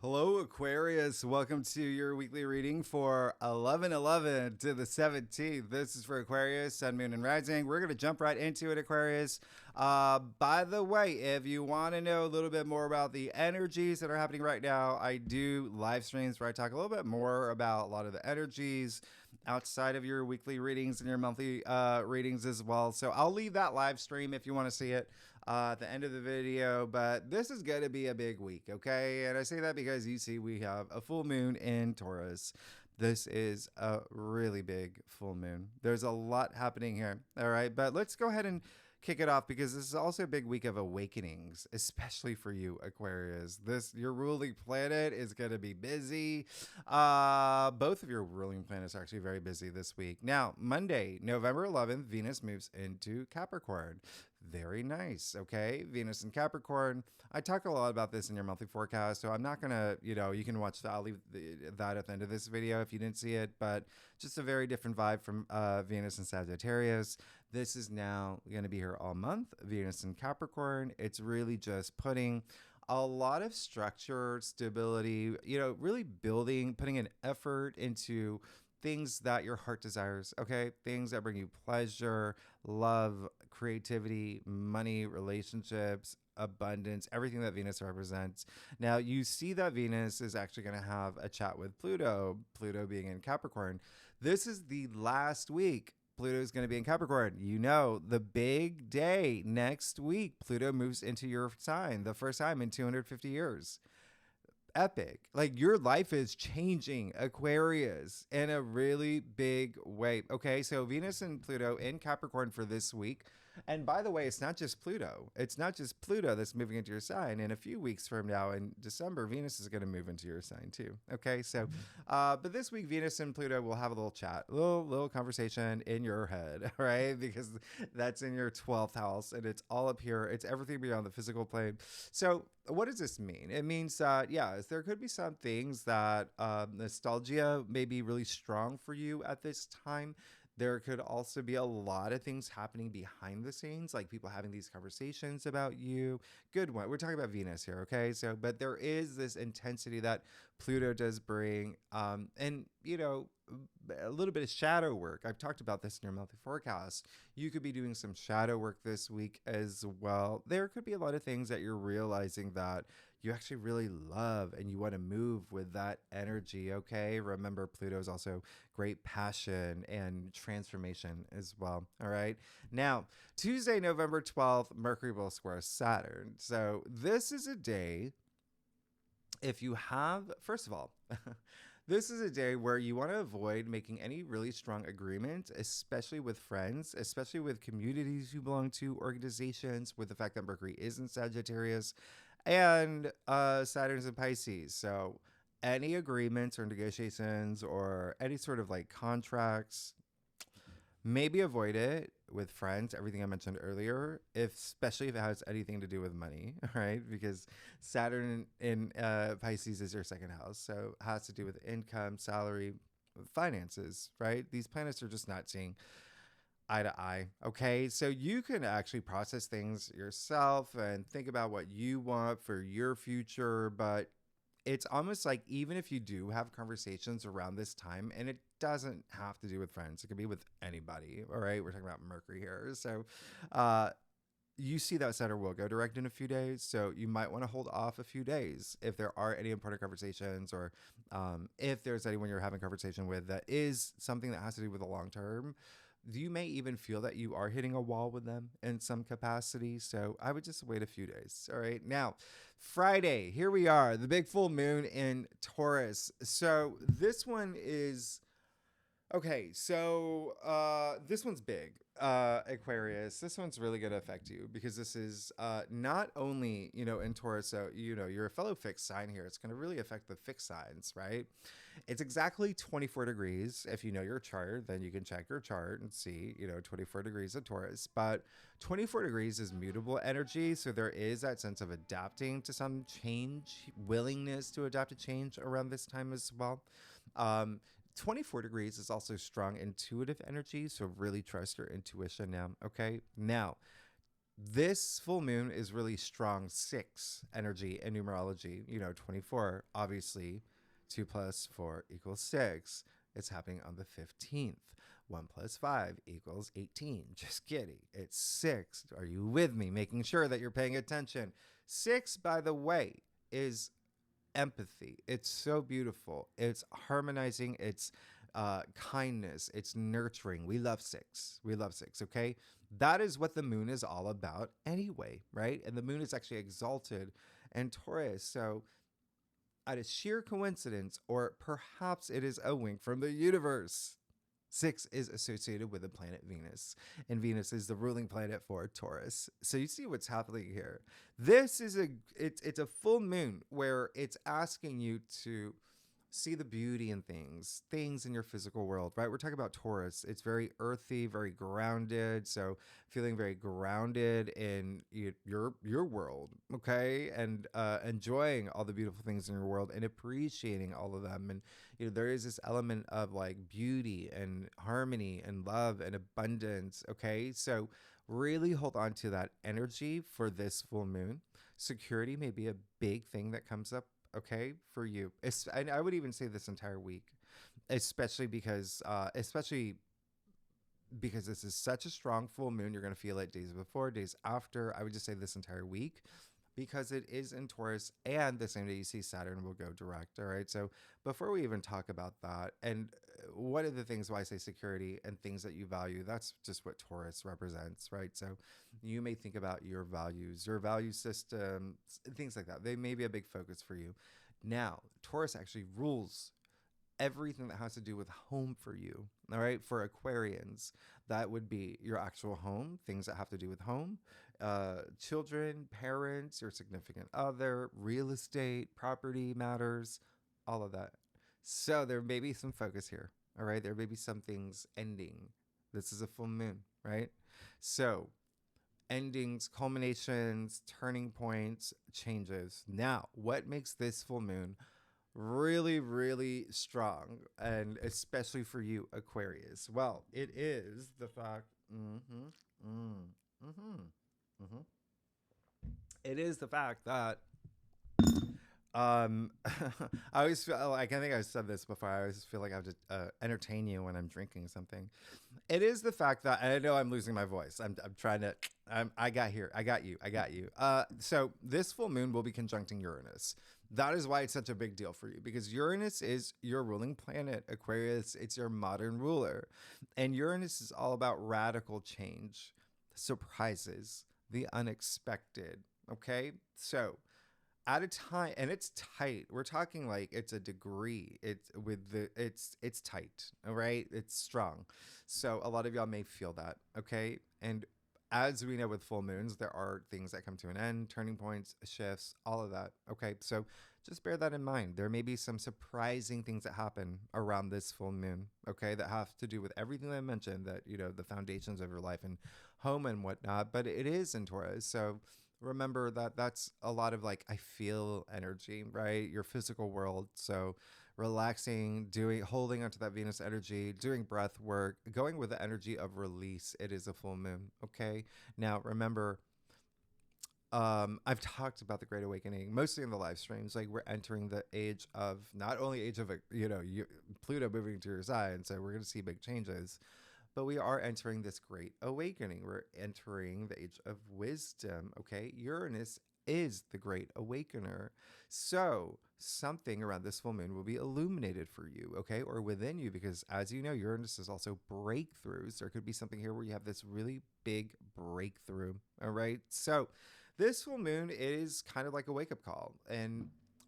Hello, Aquarius. Welcome to your weekly reading for 11/11 to the 17th. This is for Aquarius, Sun, Moon, and Rising. We're going to jump right into it, Aquarius. By the way, if you want to know a little bit more about the energies that are happening right now, I do live streams where I talk a little bit more about a lot of the energies outside of your weekly readings and your monthly readings as well. So I'll leave that live stream if you want to see it at the end of the video, but this is going to be a big week, okay? And I say that because you see we have a full moon in Taurus. This is a really big full moon. There's a lot happening here, all right? But let's go ahead and kick it off because this is also a big week of awakenings, especially for you, Aquarius. Your ruling planet is going to be busy. Both of your ruling planets are actually very busy this week. Now, Monday, November 11th, Venus moves into Capricorn. Very nice. Okay. Venus in Capricorn. I talk a lot about this in your monthly forecast, so I'm not going to, you can watch that. I'll leave that at the end of this video if you didn't see it, but just a very different vibe from Venus and Sagittarius. This is now going to be here all month. Venus in Capricorn. It's really just putting a lot of structure, stability, really putting an effort into things that your heart desires, okay? Things that bring you pleasure, love, creativity, money, relationships, abundance, everything that Venus represents. Now, you see that Venus is actually going to have a chat with Pluto, Pluto being in Capricorn. This is the last week Pluto is going to be in Capricorn. The big day next week, Pluto moves into your sign, the first time in 250 years. Epic. Like, your life is changing, Aquarius, in a really big way. Okay, so Venus and Pluto in Capricorn for this week. And by the way, it's not just Pluto. It's not just Pluto that's moving into your sign. In a few weeks from now, in December, Venus is going to move into your sign too. Okay, so, but this week, Venus and Pluto will have a little chat, a little conversation in your head, all right? Because that's in your 12th house, and it's all up here. It's everything beyond the physical plane. So, what does this mean? It means that, there could be some things that nostalgia may be really strong for you at this time. There could also be a lot of things happening behind the scenes, like people having these conversations about you. Good one. We're talking about Venus here, okay? So, but there is this intensity that Pluto does bring, and a little bit of shadow work. I've talked about this in your monthly forecast. You could be doing some shadow work this week as well. There could be a lot of things that you're realizing that you actually really love and you want to move with that energy, okay? Remember, Pluto is also great passion and transformation as well, all right? Now, Tuesday, November 12th, Mercury will square Saturn. So this is a day, if you have, first of all, this is a day where you want to avoid making any really strong agreements, especially with friends, especially with communities you belong to, organizations, with the fact that Mercury is in Sagittarius and Saturn's in Pisces. So any agreements or negotiations or any sort of like contracts, maybe avoid it with friends, everything I mentioned earlier, especially if it has anything to do with money, right? Because Saturn in Pisces is your second house. So it has to do with income, salary, finances, right? These planets are just not seeing eye to eye. Okay. So you can actually process things yourself and think about what you want for your future. But it's almost like even if you do have conversations around this time, and it doesn't have to do with friends, it could be with anybody. All right. We're talking about Mercury here. So, you see that Saturn will go direct in a few days. So you might want to hold off a few days if there are any important conversations or if there's anyone you're having a conversation with that is something that has to do with the long term. You may even feel that you are hitting a wall with them in some capacity. So I would just wait a few days. All right. Now, Friday, here we are, the big full moon in Taurus. So this one is okay. So this one's big, Aquarius. This one's really going to affect you because this is not only, in Taurus. So, you're a fellow fixed sign here. It's going to really affect the fixed signs, right? It's exactly 24 degrees. If you know your chart, then you can check your chart and see, 24 degrees of Taurus. But 24 degrees is mutable energy. So there is that sense of adapting to some change, willingness to adapt to change around this time as well. 24 degrees is also strong intuitive energy. So really trust your intuition now. Okay. Now, This full moon is really strong 6 energy in numerology. 24, obviously, 2 plus 4 equals 6. It's happening on the 15th. 1 plus 5 equals 18. Just kidding. It's 6. Are you with me? Making sure that you're paying attention. 6, by the way, is empathy. It's so beautiful. It's harmonizing. It's kindness. It's nurturing. We love 6. We love 6. Okay. That is what the moon is all about anyway, right? And the moon is actually exalted in Taurus. So, out of sheer coincidence, or perhaps it is a wink from the universe, 6 is associated with the planet Venus, and Venus is the ruling planet for Taurus. So you see what's happening here. This is it's a full moon where it's asking you to see the beauty in things in your physical world, right? We're talking about Taurus. It's very earthy, very grounded. So feeling very grounded in your world, okay, and enjoying all the beautiful things in your world and appreciating all of them. And there is this element of like beauty and harmony and love and abundance, okay? So really hold on to that energy for this full moon. Security may be a big thing that comes up, okay, for you. And I would even say this entire week, especially because this is such a strong full moon. You're going to feel it days before, days after. I would just say this entire week, because it is in Taurus, and the same day you see Saturn will go direct. All right. So before we even talk about that, and one of the things why I say security and things that you value, that's just what Taurus represents, right? So you may think about your values, your value system, things like that. They may be a big focus for you. Now, Taurus actually rules everything that has to do with home for you. All right. For Aquarians, that would be your actual home, things that have to do with home, children, parents, your significant other, real estate, property matters, all of that. So there may be some focus here. All right. There may be some things ending. This is a full moon, right? So endings, culminations, turning points, changes. Now, what makes this full moon really, really strong, and especially for you, Aquarius? Well, it is the fact. It is the fact that I always feel like, I think I've said this before. I always feel like I have to entertain you when I'm drinking something. It is the fact that, and I know I'm losing my voice. I'm trying to. I got here. I got you. So this full moon will be conjuncting Uranus. That is why it's such a big deal for you, because Uranus is your ruling planet. Aquarius, it's your modern ruler, and Uranus is all about radical change, surprises, the unexpected. Okay, so at a time, and it's tight. We're talking like it's a degree. It's tight. All right, it's strong. So a lot of y'all may feel that. Okay, and as we know with full moons, there are things that come to an end, turning points, shifts, all of that. Okay, so just bear that in mind. There may be some surprising things that happen around this full moon, okay, that have to do with everything that I mentioned, that, the foundations of your life and home and whatnot, but it is in Taurus. So remember that that's a lot of like, I feel energy, right? Your physical world. So relaxing, holding onto that Venus energy, doing breath work, going with the energy of release. It is a full moon. Okay. Now remember, I've talked about the Great Awakening mostly in the live streams. Like, we're entering the age of, not only age of, Pluto moving to your sign. So we're going to see big changes, but we are entering this Great Awakening. We're entering the age of wisdom. Okay. Uranus is the Great Awakener. So something around this full moon will be illuminated for you, okay, or within you, because as you know, Uranus is also breakthroughs. There could be something here where you have this really big breakthrough. All right. So this full moon is kind of like a wake-up call,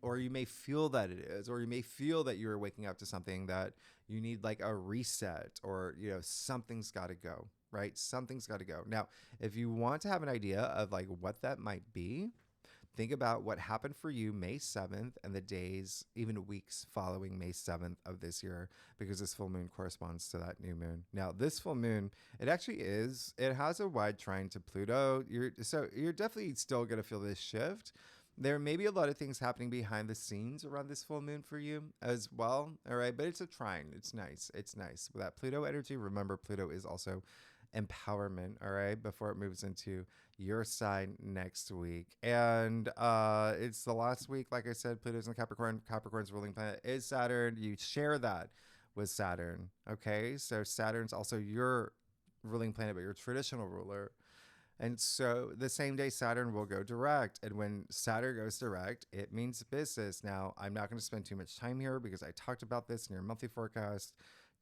or you may feel that it is, or you may feel that you're waking up to something that you need, like a reset, or something's got to go, right? Something's got to go. Now, if you want to have an idea of like what that might be, think about what happened for you May 7th and the days, even weeks following May 7th of this year, because this full moon corresponds to that new moon. Now, this full moon, it has a wide trine to Pluto. You're definitely still going to feel this shift. There may be a lot of things happening behind the scenes around this full moon for you as well. All right. But it's a trine. It's nice. It's nice. With that Pluto energy, remember, Pluto is also empowerment, all right, before it moves into your sign next week. And it's the last week, like I said, Pluto's in Capricorn. Capricorn's ruling planet is Saturn. You share that with Saturn, okay? So Saturn's also your ruling planet, but your traditional ruler. And so the same day Saturn will go direct. And when Saturn goes direct, it means business. Now, I'm not going to spend too much time here because I talked about this in your monthly forecast.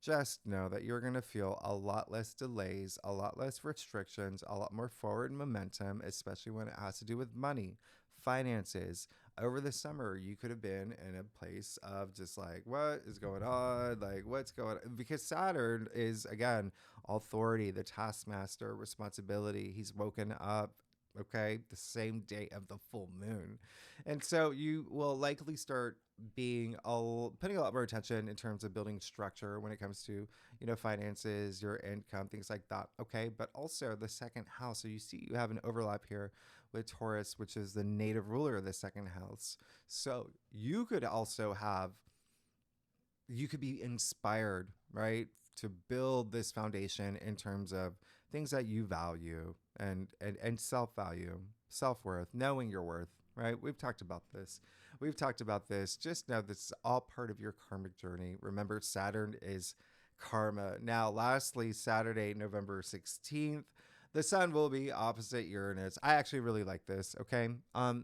Just know that you're going to feel a lot less delays, a lot less restrictions, a lot more forward momentum, especially when it has to do with money, finances. Over the summer, you could have been in a place of just like, what is going on? Like, what's going on? Because Saturn is, again, authority, the taskmaster, responsibility. He's woken up, okay, the same day of the full moon. And so you will likely start putting a lot more attention in terms of building structure when it comes to, finances, your income, things like that. Okay. But also the second house. So you see, you have an overlap here with Taurus, which is the native ruler of the second house. So you could be inspired, right, to build this foundation in terms of things that you value and self-value, self-worth, knowing your worth, right? We've talked about this. Just know this is all part of your karmic journey. Remember, Saturn is karma. Now, lastly, Saturday, November 16th, the sun will be opposite Uranus. I actually really like this, okay?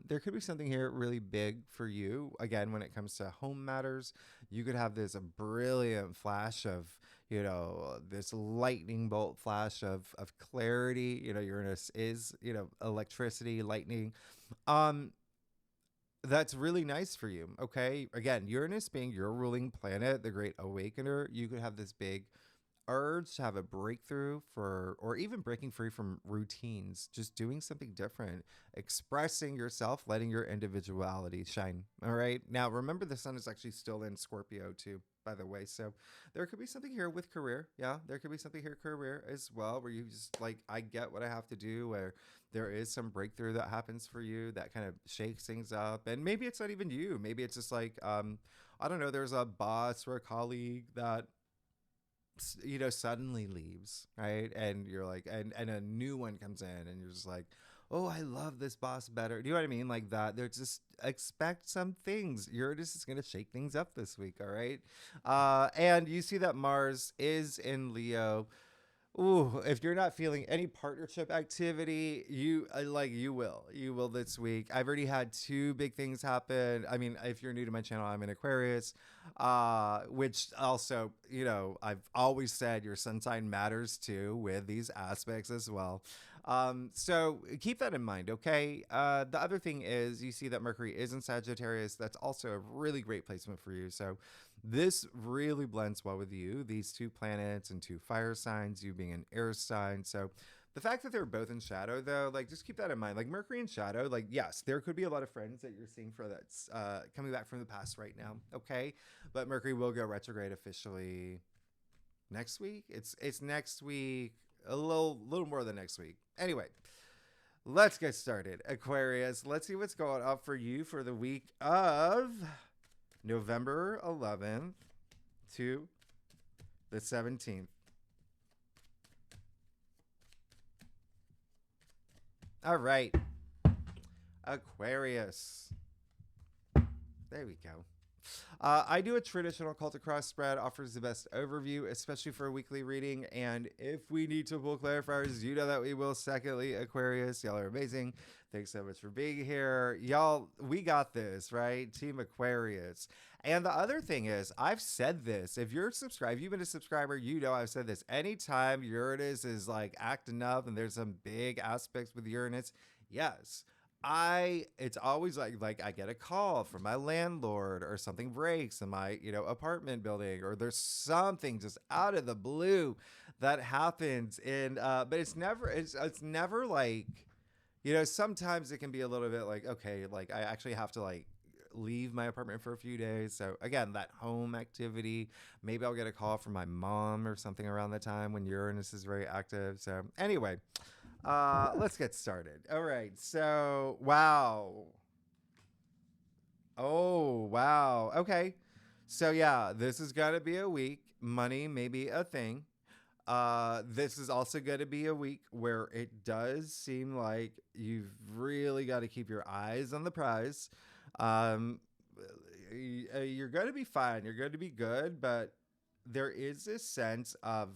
There could be something here really big for you. Again, when it comes to home matters, you could have this brilliant flash of, this lightning bolt flash of clarity. Uranus is, electricity, lightning. That's really nice for you, okay? Again, Uranus being your ruling planet, the great awakener, you could have this big urge to have a breakthrough or even breaking free from routines, just doing something different, expressing yourself, letting your individuality shine. All right. Now, remember, the sun is actually still in Scorpio too, by the way. So there could be something here with career. Yeah. There could be something here career as well, where you just like, I get what I have to do, where there is some breakthrough that happens for you that kind of shakes things up. And maybe it's not even you. Maybe it's just like, I don't know, there's a boss or a colleague that suddenly leaves, right? And you're like, and a new one comes in and you're just like, oh, I love this boss better. Do you know what I mean? Like that. They're just expect some things. Uranus is going to shake things up this week. All right. And you see that Mars is in Leo. Ooh, if you're not feeling any partnership activity, you will this week. I've already had two big things happen. I mean, if you're new to my channel, I'm in Aquarius, which also, I've always said your sun sign matters too with these aspects as well. So keep that in mind. Okay. The other thing is you see that Mercury is in Sagittarius. That's also a really great placement for you. So this really blends well with you, these two planets and two fire signs, you being an air sign. So the fact that they're both in shadow, though, like, just keep that in mind. Like, Mercury in shadow, like, yes, there could be a lot of friends that you're seeing that's coming back from the past right now, okay? But Mercury will go retrograde officially next week. It's next week, a little more than next week. Anyway, let's get started. Aquarius, let's see what's going on for you for the week of November 11th to the 17th. All right. Aquarius. There we go. I do a traditional cult across spread, offers the best overview, especially for a weekly reading. And if we need to pull clarifiers, you know that we will. Secondly, Aquarius, y'all are amazing. Thanks so much for being here. Y'all, we got this, right? Team Aquarius. And the other thing is, I've said this. If you're subscribed, you've been a subscriber, you know I've said this. Anytime Uranus is like acting up and there's some big aspects with Uranus, yes. It's always like I get a call from my landlord or something breaks in my, apartment building, or there's something just out of the blue that happens. And, but it's never like, sometimes it can be a little bit like, okay, like I actually have to like leave my apartment for a few days. So again, that home activity, maybe I'll get a call from my mom or something around the time when Uranus is very active. So anyway, let's get started. All right. So, wow. Oh, wow. Okay. So yeah, this is going to be a week. Money may be a thing. This is also going to be a week where it does seem like you've really got to keep your eyes on the prize. Um, you're going to be fine. You're going to be good, but there is this sense of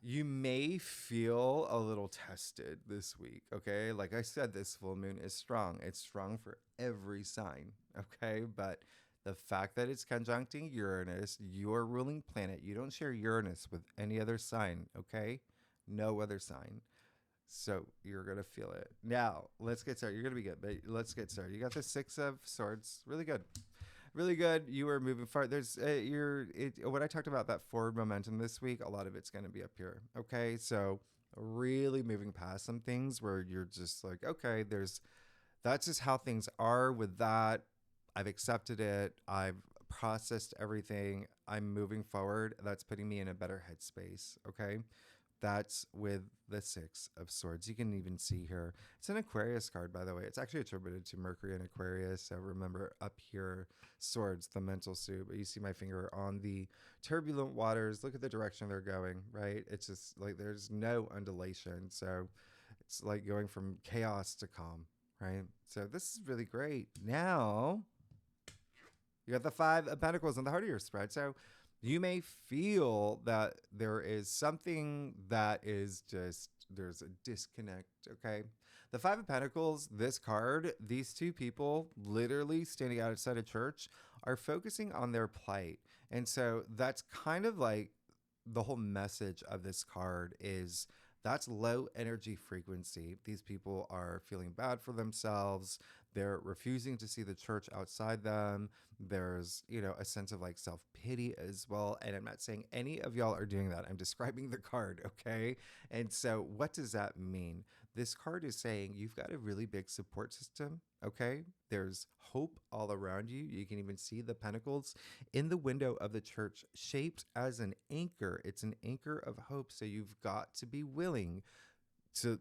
you may feel a little tested this week, okay? Like I said, this full moon is strong. It's strong for every sign, okay? But the fact that it's conjuncting Uranus, your ruling planet, you don't share Uranus with any other sign, okay? No other sign. So you're going to feel it. Now, let's get started. You're going to be good, but let's get started. You got the Six of Swords. Really good. Really good. You were moving forward. What I talked about, that forward momentum this week, a lot of it's going to be up here. Okay. So really moving past some things where you're just like, okay, that's just how things are with that. I've accepted it. I've processed everything. I'm moving forward. That's putting me in a better headspace. Okay. That's with the Six of Swords. You can even see here. It's an Aquarius card, by the way. It's actually attributed to Mercury and Aquarius. So remember up here, Swords, the mental suit. But you see my finger on the turbulent waters. Look at the direction they're going, right? It's just like there's no undulation. So it's like going from chaos to calm, right? So this is really great. Now you got the Five of Pentacles on the heart of your spread. So you may feel that there is something that is just, there's a disconnect, okay? The Five of Pentacles, this card, these two people literally standing outside a church are focusing on their plight. And so that's kind of like the whole message of this card is that's low energy frequency. These people are feeling bad for themselves. They're refusing to see the church outside them. There's, a sense of like self-pity as well. And I'm not saying any of y'all are doing that. I'm describing the card, okay? And so what does that mean? This card is saying you've got a really big support system, okay? There's hope all around you. You can even see the pentacles in the window of the church shaped as an anchor. It's an anchor of hope. So you've got to be willing to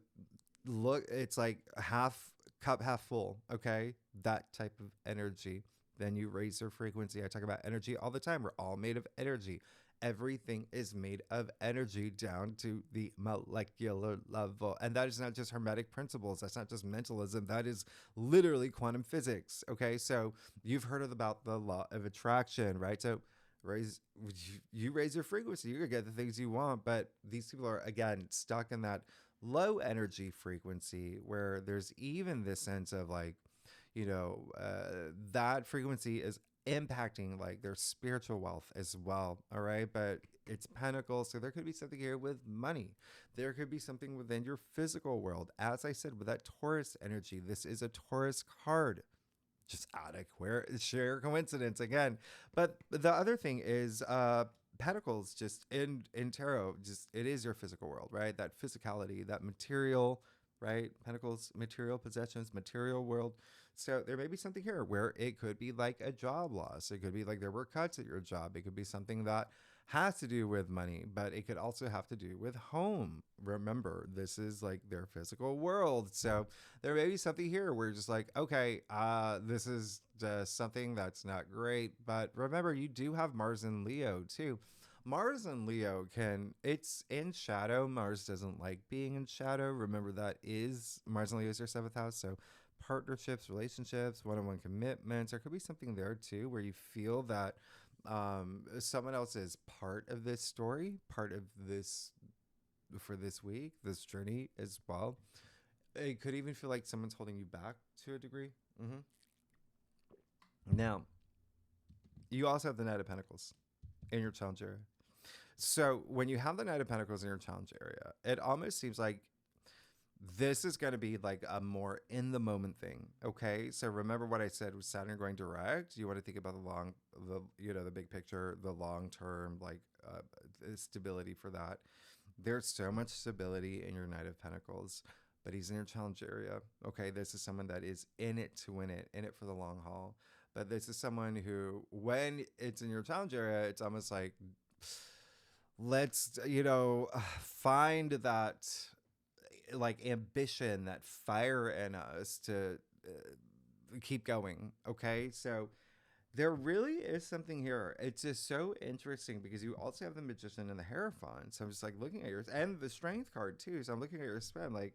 look. It's like half cup, half full. Okay. That type of energy. Then you raise your frequency. I talk about energy all the time. We're all made of energy. Everything is made of energy down to the molecular level. And that is not just hermetic principles. That's not just mentalism. That is literally quantum physics. Okay. So you've heard about the law of attraction, right? So you raise your frequency, you're gonna get the things you want. But these people are, again, stuck in that low energy frequency where there's even this sense of like, that frequency is impacting like their spiritual wealth as well. All right. But it's pentacles. So there could be something here with money. There could be something within your physical world. As I said, with that Taurus energy, this is a Taurus card. Just out of sheer coincidence again. But the other thing is, pentacles just in tarot, just it is your physical world, right? That physicality, that material, right? Pentacles, material possessions, material world. So there may be something here where it could be like a job loss. It could be like there were cuts at your job. It could be something that has to do with money, but it could also have to do with home. Remember, this is like their physical world. So there may be something here where you're just like, okay, this is just something that's not great. But remember, you do have Mars and Leo too. Mars and Leo it's in shadow. Mars doesn't like being in shadow. Remember, that is Mars and Leo is your seventh house. So partnerships, relationships, one-on-one commitments. There could be something there too where you feel that someone else is part of this story, part of this for this week, this journey as well. It could even feel like someone's holding you back to a degree. Now, you also have the Knight of Pentacles in your challenge area. So when you have the Knight of Pentacles in your challenge area, it almost seems like this is going to be like a more in the moment thing. Okay. So remember what I said with Saturn going direct. You want to think about the big picture, the long term, like stability for that. There's so much stability in your Knight of Pentacles, but he's in your challenge area. Okay. This is someone that is in it to win it, in it for the long haul. But this is someone who, when it's in your challenge area, it's almost like, let's, find that like ambition, that fire in us to keep going. Okay. So There really is something here. It's just so interesting because you also have the Magician and the Hierophant. So I'm just like looking at yours and the Strength card too. So I'm looking at your spread. I'm like,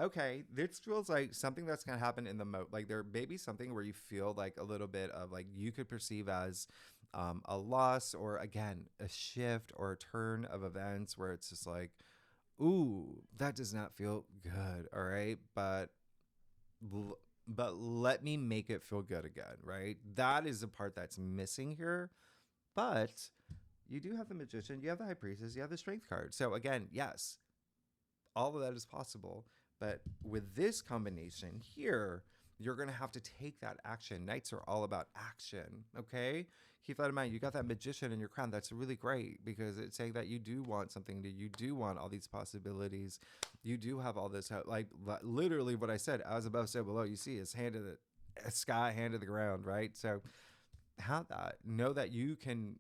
okay, this feels like something that's gonna happen in the like there may be something where you feel like a little bit of like you could perceive as a loss or again a shift or a turn of events where it's just like, ooh, that does not feel good. All right, but let me make it feel good again, right? That is the part that's missing here. But you do have the Magician, you have the High Priestess, you have the Strength card. So again, yes, all of that is possible. But with this combination here, you're going to have to take that action. Knights are all about action, okay? Keep that in mind. You got that Magician in your crown. That's really great because it's saying that you do want something, you do want all these possibilities. You do have all this, like literally what I said, as above, so below. You see is hand to the sky, hand to the ground, right? So have that. Know that you can,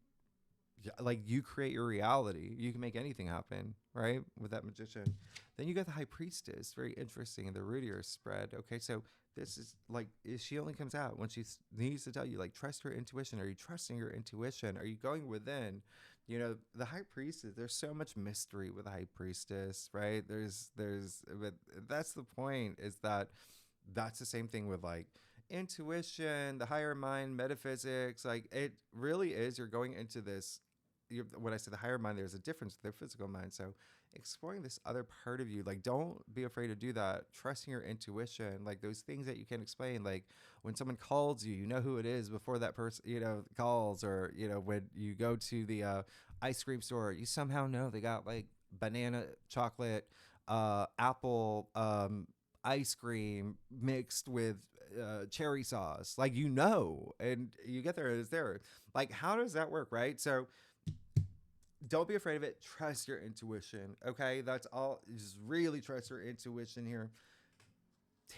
like, you create your reality. You can make anything happen, right? With that Magician. Then you got the High Priestess. Very interesting in the root of your spread. Okay, so this is like, she only comes out when she needs to tell you, like, trust her intuition. Are you trusting your intuition? Are you going within? You know, the High Priestess, there's so much mystery with the High Priestess, right? But that's the point, is that that's the same thing with like intuition, the higher mind, metaphysics. Like, it really is, you're going into this, when I say the higher mind, there's a difference with their physical mind. So exploring this other part of you, like, don't be afraid to do that. Trusting your intuition, like those things that you can't explain, like when someone calls you, you know who it is before that person, calls, or when you go to the ice cream store, you somehow know they got like banana chocolate, apple, ice cream mixed with cherry sauce, like, and you get there, it's there. Like, how does that work, right? So don't be afraid of it. Trust your intuition. Okay, that's all. Just really trust your intuition here.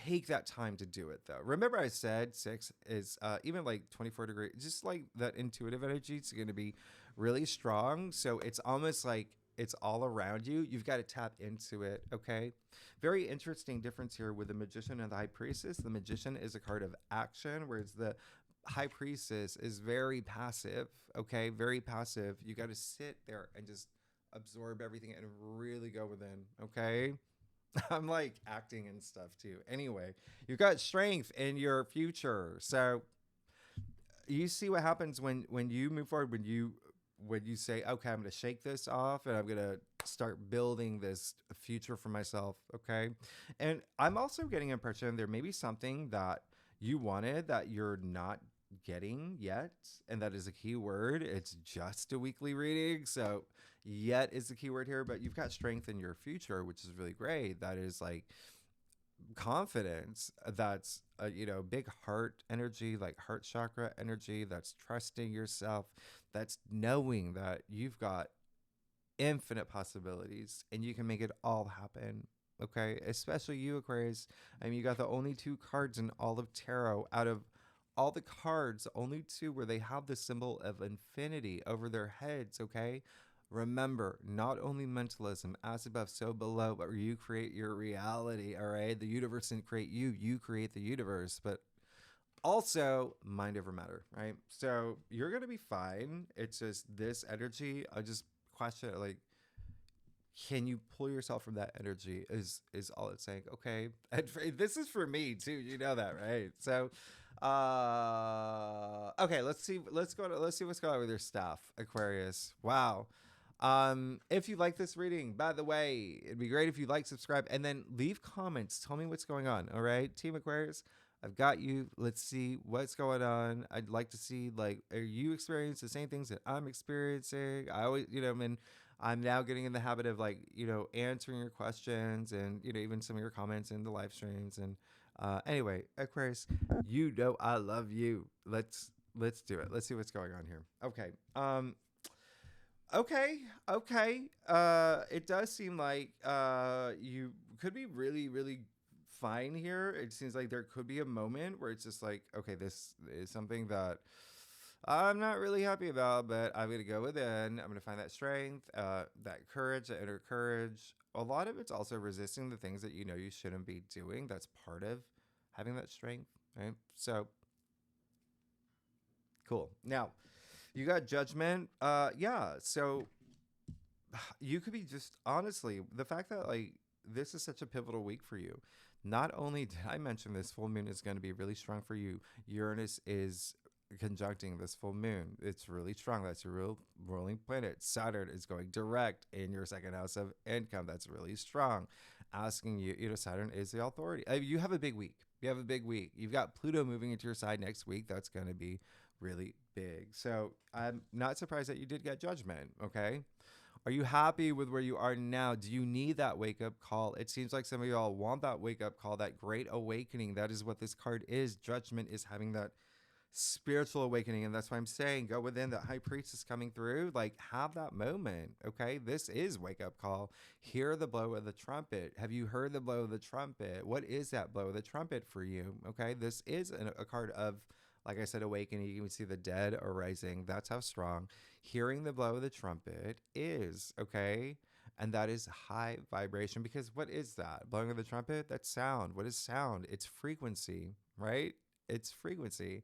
Take that time to do it, though. Remember, I said 6 is even like 24 degrees, just like that intuitive energy. It's going to be really strong. So it's almost like it's all around you. You've got to tap into it. Okay. Very interesting difference here with the Magician and the High Priestess. The Magician is a card of action, whereas the High Priestess is very passive. Okay, very passive. You got to sit there and just absorb everything and really go within. Okay. I'm like acting and stuff too. Anyway, you've got strength in your future. So you see what happens when you move forward, when you say, okay, I'm going to shake this off and I'm going to start building this future for myself. Okay. And I'm also getting an impression there may be something that you wanted that you're not getting yet. And that is a key word. It's just a weekly reading. So yet is the key word here, but you've got strength in your future, which is really great. That is like confidence. That's big heart energy, like heart chakra energy. That's trusting yourself. That's knowing that you've got infinite possibilities and you can make it all happen. Okay, especially you, Aquarius. I mean, you got the only 2 cards in all of tarot, out of all the cards, only 2 where they have the symbol of infinity over their heads. Okay, remember, not only mentalism, as above, so below, but you create your reality. All right, the universe didn't create you; you create the universe. But also, mind over matter, right? So you're gonna be fine. It's just this energy. I just question it, like, can you pull yourself from that energy? Is all it's saying. Okay, and this is for me too. You know that, right? So, okay, let's see. Let's see what's going on with your stuff, Aquarius. Wow. If you like this reading, by the way, it'd be great if you like, subscribe, and then leave comments. Tell me what's going on. All right, Team Aquarius, I've got you. Let's see what's going on. I'd like to see, like, are you experiencing the same things that I'm experiencing? I always, I mean, I'm now getting in the habit of, like, answering your questions and, even some of your comments in the live streams. And anyway, Aquarius, I love you. Let's do it. Let's see what's going on here. Okay. Okay. It does seem like you could be really, really fine here. It seems like there could be a moment where it's just like, okay, this is something that I'm not really happy about, but I'm going to go within. I'm going to find that strength, that courage, that inner courage. A lot of it's also resisting the things that you shouldn't be doing. That's part of having that strength, right? So Cool. Now, you got Judgment. Yeah. So you could be just honestly the fact that like this is such a pivotal week for you. Not only did I mention this full moon is going to be really strong for you, Uranus is conjuncting this full moon. It's really strong. That's a real ruling planet. Saturn is going direct in your second house of income. That's really strong. Asking you, Saturn is the authority. You have a big week. You have a big week. You've got Pluto moving into your side next week. That's going to be really big. So I'm not surprised that you did get Judgment. Okay. Are you happy with where you are now? Do you need that wake up call? It seems like some of y'all want that wake up call, that great awakening. That is what this card is. Judgment is having that spiritual awakening. And that's why I'm saying go within. That high priest is coming through. Like, have that moment. Okay. This is wake up call. Hear the blow of the trumpet. Have you heard the blow of the trumpet? What is that blow of the trumpet for you? Okay. This is a card of, like I said, awakening. You can see the dead arising. That's how strong hearing the blow of the trumpet is, okay? And that is high vibration, because what is that? Blowing of the trumpet? That's sound. What is sound? It's frequency, right? It's frequency.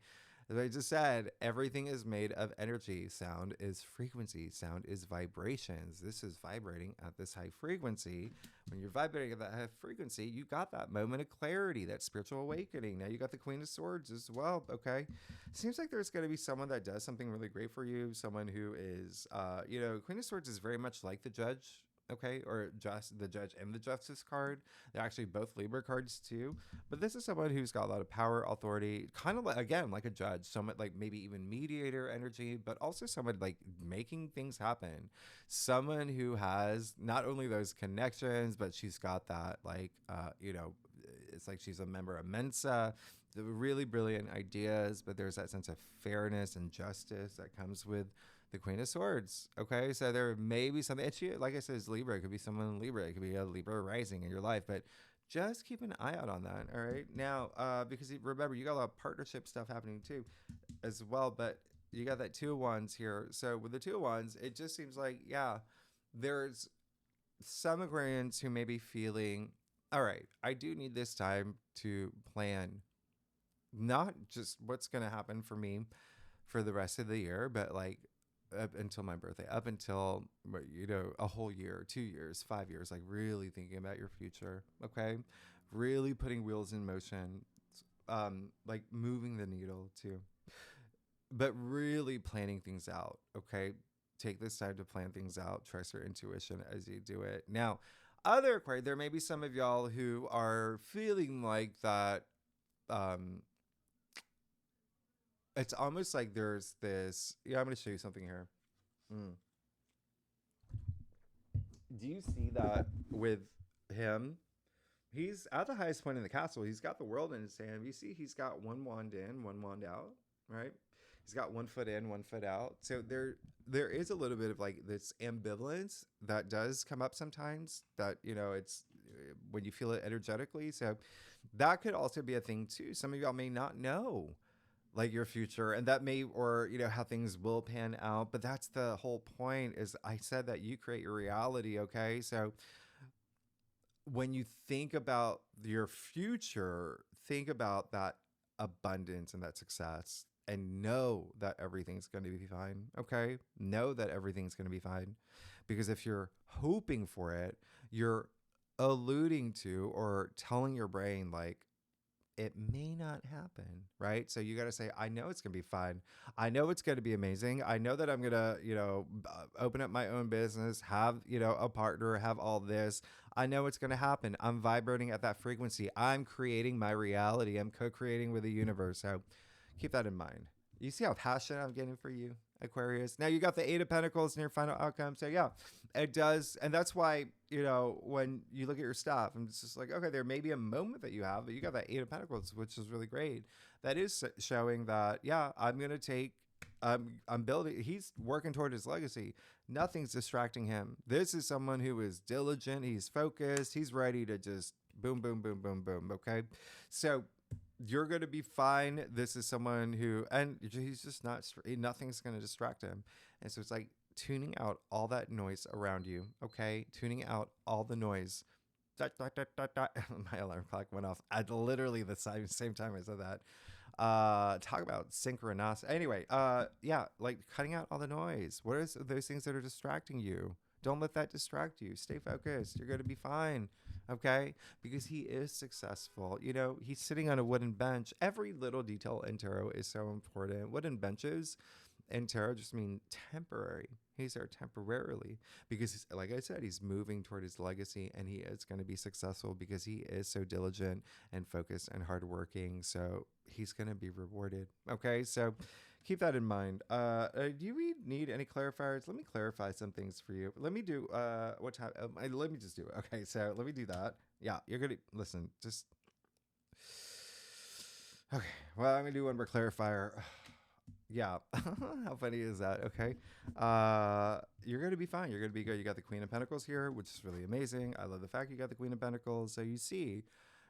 As I just said, everything is made of energy. Sound is frequency. Sound is vibrations. This is vibrating at this high frequency. When you're vibrating at that high frequency, you got that moment of clarity, that spiritual awakening. Now you got the Queen of Swords as well, okay? Seems like there's going to be someone that does something really great for you, someone who is, Queen of Swords is very much like the Judge, okay, or just the Judge and the Justice card. They're actually both Libra cards too. But this is someone who's got a lot of power, authority, kind of like, again, like a judge, someone like maybe even mediator energy, but also someone like making things happen. Someone who has not only those connections, but she's got that like, it's like she's a member of Mensa, the really brilliant ideas, but there's that sense of fairness and justice that comes with the Queen of Swords. Okay, so there may be something. And she, like I said, is Libra. It could be someone in Libra. It could be a Libra rising in your life, but just keep an eye out on that. All right, now because remember, you got a lot of partnership stuff happening too, as well. But you got that 2 of Wands here. So with the 2 of Wands, it just seems like there's some Aquarians who may be feeling, all right, I do need this time to plan, not just what's going to happen for me for the rest of the year, but like up until my birthday, up until, a whole year, 2 years, 5 years, like really thinking about your future. Okay. Really putting wheels in motion, like moving the needle too, but really planning things out. Okay. Take this time to plan things out. Trust your intuition as you do it. Now, other Aquarius, there may be some of y'all who are feeling like that. It's almost like there's this. Yeah, I'm going to show you something here. Do you see that with him? He's at the highest point in the castle. He's got the world in his hand. You see, he's got one wand in, one wand out, right? He's got 1 foot in, 1 foot out. So there is a little bit of like this ambivalence that does come up sometimes. That it's when you feel it energetically. So that could also be a thing too. Some of y'all may not know like your future, and that may, or how things will pan out, but that's the whole point. Is I said that you create your reality. Okay, so when you think about your future, think about that abundance and that success, and know that everything's going to be fine. Okay, know that everything's going to be fine, because if you're hoping for it, you're alluding to or telling your brain like it may not happen, right? So you got to say, I know it's going to be fine. I know it's going to be amazing. I know that I'm going to, open up my own business, have, a partner, have all this. I know it's going to happen. I'm vibrating at that frequency. I'm creating my reality. I'm co-creating with the universe. So keep that in mind. You see how passionate I'm getting for you, Aquarius? Now you got the 8 of Pentacles in your final outcome. So yeah, it does. And that's why, when you look at your stuff, I'm just like, okay, there may be a moment that you have, but you got that 8 of Pentacles, which is really great. That is showing that, I'm going to take, I'm building, he's working toward his legacy. Nothing's distracting him. This is someone who is diligent. He's focused. He's ready to just boom, boom, boom, boom, boom. Okay. So you're going to be fine. This is someone who, and he's just nothing's going to distract him. And so it's like tuning out all that noise around you. Okay. Tuning out all the noise. Dot, dot, dot, dot, dot. My alarm clock went off at literally the same time I said that. Talk about synchronicity. Anyway, yeah, like cutting out all the noise. What are those things that are distracting you? Don't let that distract you. Stay focused. You're going to be fine. Okay? Because he is successful. You know, he's sitting on a wooden bench. Every little detail in tarot is so important. Wooden benches in tarot just mean temporary. He's there temporarily because, like I said, he's moving toward his legacy, and he is going to be successful because he is so diligent and focused and hardworking. So he's going to be rewarded. Okay, so keep that in mind. Do we need any clarifiers? Let me clarify some things for you. Let me do what time? Let me just do it. Okay, so let me do that. Yeah, you're gonna listen. Just okay. Well, I'm gonna do one more clarifier. Yeah. How funny is that? Okay. You're going to be fine. You're going to be good. You got the Queen of Pentacles here, which is really amazing. I love the fact you got the Queen of Pentacles. So you see,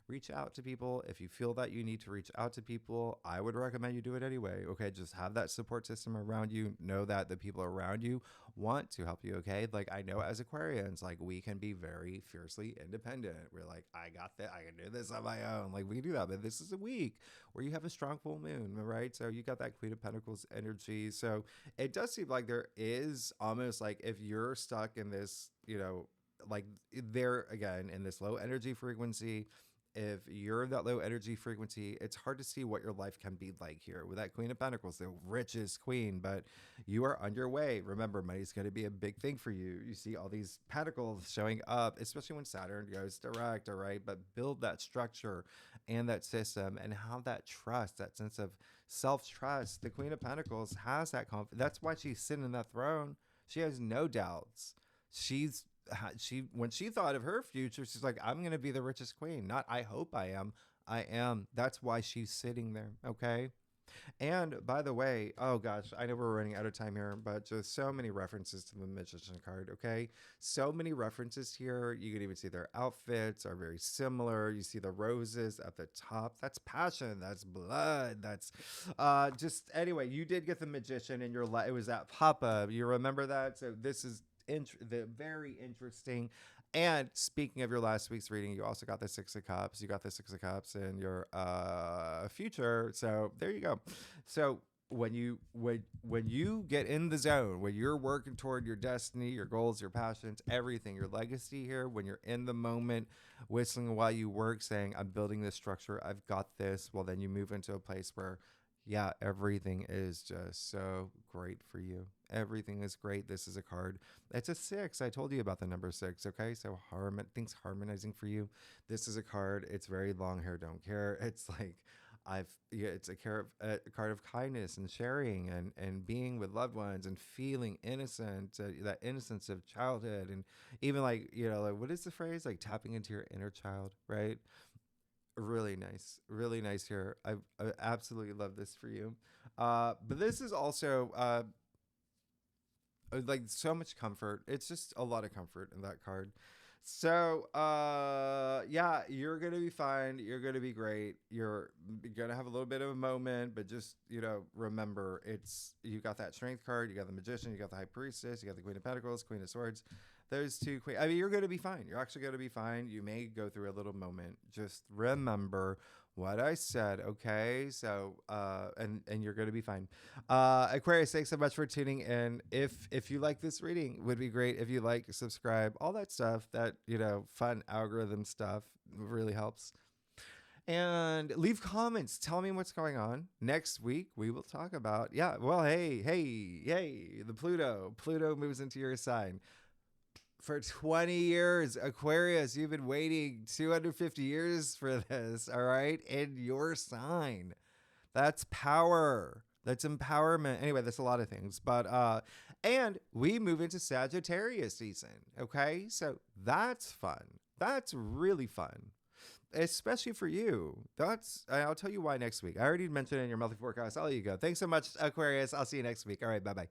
reach out to people. If you feel that you need to reach out to people, I would recommend you do it anyway. Okay. Just have that support system around you. Know that the people around you want to help you. Okay. Like I know as Aquarians, like we can be very fiercely independent. We're like, I got that. I can do this on my own. Like we can do that. But this is a week where you have a strong full moon, right? So you got that Queen of Pentacles energy. So it does seem like there is almost like if you're stuck in this, you know, like there again in this low energy frequency, if you're in that low energy frequency, it's hard to see what your life can be like here with that Queen of Pentacles, the richest queen, but you are on your way. Remember, money's going to be a big thing for you. You see all these pentacles showing up, especially when Saturn goes direct, all right? But build that structure and that system and have that trust, that sense of self-trust. The Queen of Pentacles has that confidence. That's why she's sitting in that throne. She has no doubts. She when she thought of her future, she's like, I'm gonna be the richest queen. Not I hope I am. I am. That's why she's sitting there. Okay. And by the way, oh gosh, I know we're running out of time here, but just so many references to the Magician card. Okay. So many references here. You can even see their outfits are very similar. You see the roses at the top. That's passion. That's blood. That's just anyway, you did get the Magician in your life. It was that pop-up. You remember that? So this is the very interesting. And speaking of your last week's reading, you also got the Six of Cups. You got the Six of Cups in your future. So there you go. So when you get in the zone, when you're working toward your destiny, your goals, your passions, everything, your legacy here, when you're in the moment, whistling while you work, saying, I'm building this structure, I've got this, well, then you move into a place where yeah, everything is just so great for you. Everything is great. This is a card. It's a 6. I told you about the number 6. Okay, so things harmonizing for you. This is a card. It's very long hair, don't care. It's like it's a card of kindness and sharing and being with loved ones and feeling innocent, that innocence of childhood, and even like like what is the phrase, like tapping into your inner child, right? Really nice here. I absolutely love this for you. But this is also like so much comfort. It's just a lot of comfort in that card. So yeah, you're gonna be fine. You're gonna be great. You're gonna have a little bit of a moment, but just remember, you got that Strength card, you got the Magician, you got the High Priestess, you got the Queen of Pentacles, Queen of Swords. Those two queen. I mean, you're gonna be fine. You're actually gonna be fine. You may go through a little moment. Just remember what I said, okay? So and you're gonna be fine. Aquarius, thanks so much for tuning in. If you like this reading, would be great if you like, subscribe, all that stuff, that fun algorithm stuff really helps. And leave comments. Tell me what's going on. Next week we will talk about the Pluto moves into your sign. For 20 years, Aquarius, you've been waiting 250 years for this, all right? In your sign. That's power. That's empowerment. Anyway, that's a lot of things. But, and we move into Sagittarius season, okay? So that's fun. That's really fun, especially for you. I'll tell you why next week. I already mentioned it in your monthly forecast. I'll let you go. Thanks so much, Aquarius. I'll see you next week. All right, bye-bye.